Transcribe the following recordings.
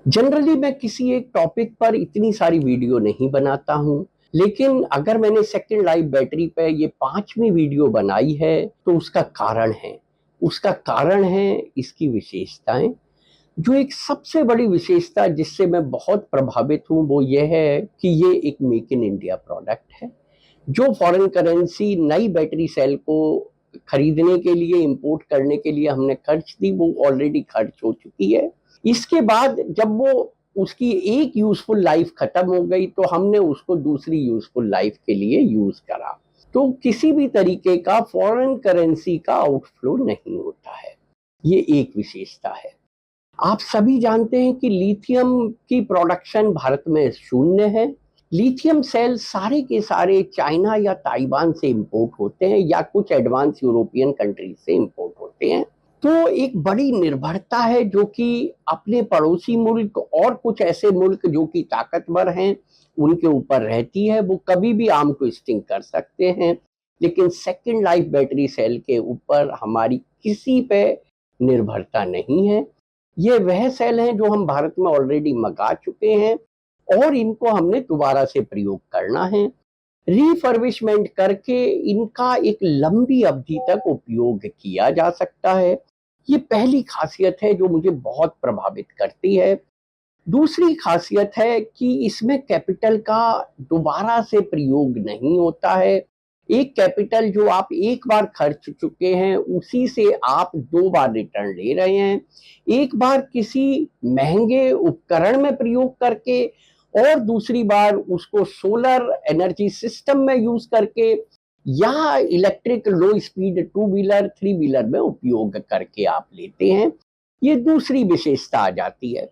Generally मैं किसी एक टॉपिक पर इतनी सारी वीडियो नहीं बनाता हूँ, लेकिन अगर मैंने सेकंड लाइफ बैटरी पे ये 5वीं वीडियो बनाई है तो उसका कारण है। उसका कारण है इसकी विशेषताएं। जो एक सबसे बड़ी विशेषता जिससे मैं बहुत प्रभावित हूँ वो ये है कि ये एक मेक इन इंडिया प्रोडक्ट है। जो फॉरेन करेंसी नई बैटरी सेल को खरीदने के लिए, इंपोर्ट करने के लिए हमने खर्च दी, वो ऑलरेडी खर्च हो चुकी है। इसके बाद जब वो उसकी एक यूजफुल लाइफ खत्म हो गई तो हमने उसको दूसरी यूजफुल लाइफ के लिए यूज करा। तो किसी भी तरीके का फॉरेन करेंसी का आउटफ्लो नहीं होता है। ये एक विशेषता है। आप सभी जानते हैं कि लिथियम की प्रोडक्शन भारत में शून्य है। लिथियम सेल सारे के सारे चाइना या ताइवान से इंपोर्ट होते हैं या कुछ एडवांस यूरोपियन कंट्रीज से इंपोर्ट होते हैं। तो एक बड़ी निर्भरता है जो कि अपने पड़ोसी मुल्क और कुछ ऐसे मुल्क जो कि ताकतवर हैं उनके ऊपर रहती है। वो कभी भी आर्म ट्विस्टिंग कर सकते हैं, लेकिन सेकंड लाइफ बैटरी सेल के ऊपर हमारी किसी पे निर्भरता नहीं है। ये वह सेल हैं जो हम भारत में ऑलरेडी मंगा चुके हैं और इनको हमने दोबारा से प्रयोग करना है। रिफर्बिशमेंट करके इनका एक लंबी अवधि तक उपयोग किया जा सकता है। ये पहली खासियत है जो मुझे बहुत प्रभावित करती है। दूसरी खासियत है कि इसमें कैपिटल का दोबारा से प्रयोग नहीं होता है। एक कैपिटल जो आप एक बार खर्च चुके हैं उसी से आप 2 बार रिटर्न ले रहे हैं। एक बार किसी महंगे उपकरण में प्रयोग करके और दूसरी बार उसको सोलर एनर्जी सिस्टम में यूज करके या इलेक्ट्रिक लो स्पीड 2 व्हीलर 3 व्हीलर में उपयोग करके आप लेते हैं। ये दूसरी विशेषता आ जाती है।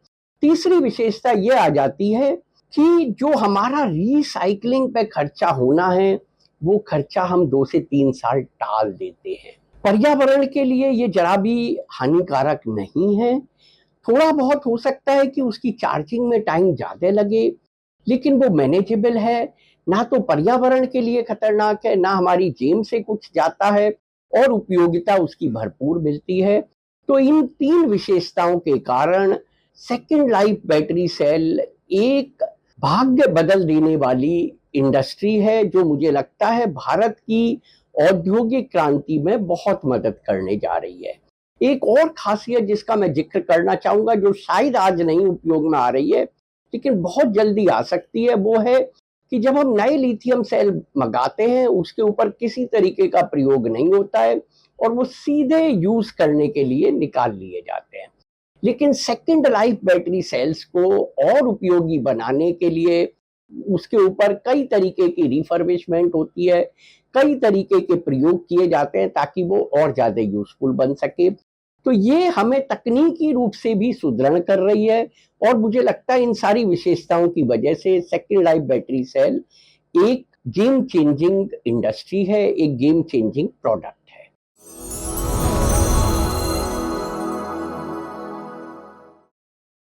तीसरी विशेषता ये आ जाती है कि जो हमारा रिसाइकलिंग पे खर्चा होना है वो खर्चा हम 2 से 3 साल टाल देते हैं। पर्यावरण के लिए ये जरा भी हानिकारक नहीं है। थोड़ा बहुत हो सकता है कि उसकी चार्जिंग में टाइम ज्यादा लगे, लेकिन वो मैनेजेबल है। ना तो पर्यावरण के लिए खतरनाक है, ना हमारी जेब से कुछ जाता है और उपयोगिता उसकी भरपूर मिलती है। तो इन 3 विशेषताओं के कारण सेकंड लाइफ बैटरी सेल एक भाग्य बदल देने वाली इंडस्ट्री है जो मुझे लगता है भारत की औद्योगिक क्रांति में बहुत मदद करने जा रही है। एक और खासियत जिसका मैं जिक्र करना चाहूंगा जो शायद आज नहीं उपयोग में आ रही है लेकिन बहुत जल्दी आ सकती है, वो है कि जब हम नए लिथियम सेल मंगाते हैं उसके ऊपर किसी तरीके का प्रयोग नहीं होता है और वो सीधे यूज करने के लिए निकाल लिए जाते हैं। लेकिन सेकंड लाइफ बैटरी सेल्स को और उपयोगी बनाने के लिए उसके ऊपर कई तरीके की रिफर्बिशमेंट होती है, कई तरीके के प्रयोग किए जाते हैं ताकि वो और ज्यादा यूजफुल बन सके। तो ये हमें तकनीकी रूप से भी सुदृढ़ कर रही है और मुझे लगता है इन सारी विशेषताओं की वजह से सेकंड लाइफ बैटरी सेल एक गेम चेंजिंग इंडस्ट्री है, एक गेम चेंजिंग प्रोडक्ट।